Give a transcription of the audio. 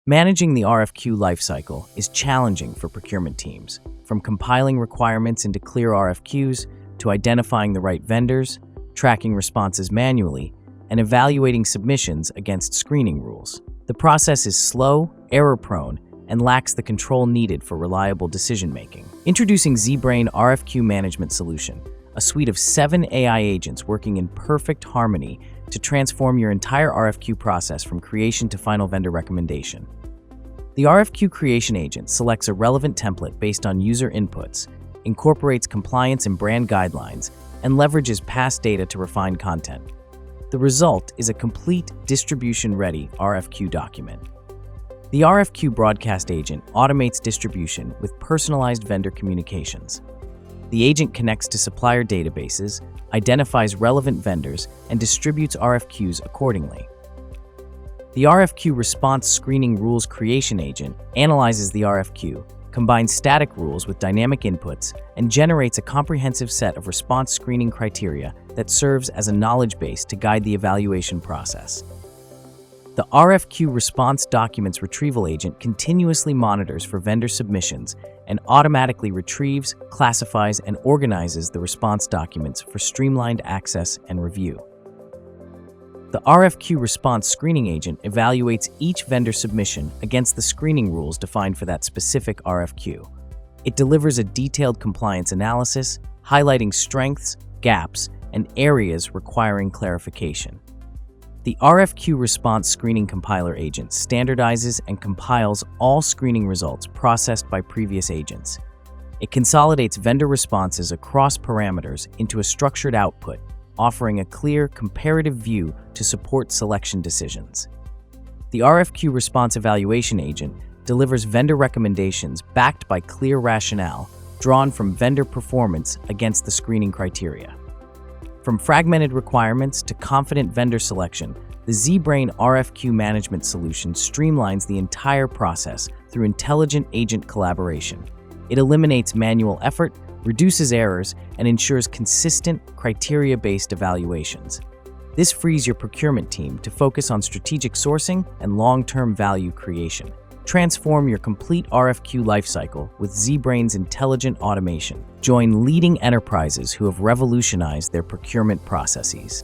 Managing the RFQ lifecycle is challenging for procurement teams, from compiling requirements into clear RFQs to identifying the right vendors, tracking responses manually, and evaluating submissions against screening rules. The process is slow, error-prone, and lacks the control needed for reliable decision-making. Introducing ZBrain RFQ Management Solution, a suite of 7 AI agents working in perfect harmony to transform your entire RFQ process from creation to final vendor recommendation. The RFQ Creation Agent selects a relevant template based on user inputs, incorporates compliance and brand guidelines, and leverages past data to refine content. The result is a complete distribution-ready RFQ document. The RFQ Broadcast Agent automates distribution with personalized vendor communications. The agent connects to supplier databases, identifies relevant vendors, and distributes RFQs accordingly. The RFQ Response Screening Rules Creation Agent analyzes the RFQ, combines static rules with dynamic inputs, and generates a comprehensive set of response screening criteria that serves as a knowledge base to guide the evaluation process. The RFQ Response Documents Retrieval Agent continuously monitors for vendor submissions and automatically retrieves, classifies, and organizes the response documents for streamlined access and review. The RFQ Response Screening Agent evaluates each vendor submission against the screening rules defined for that specific RFQ. It delivers a detailed compliance analysis, highlighting strengths, gaps, and areas requiring clarification. The RFQ Response Screening Compiler Agent standardizes and compiles all screening results processed by previous agents. It consolidates vendor responses across parameters into a structured output, offering a clear, comparative view to support selection decisions. The RFQ Response Evaluation Agent delivers vendor recommendations backed by clear rationale drawn from vendor performance against the screening criteria. From fragmented requirements to confident vendor selection, the ZBrain RFQ Management Solution streamlines the entire process through intelligent agent collaboration. It eliminates manual effort, reduces errors, and ensures consistent, criteria-based evaluations. This frees your procurement team to focus on strategic sourcing and long-term value creation. Transform your complete RFQ lifecycle with ZBrain's intelligent automation. Join leading enterprises who have revolutionized their procurement processes.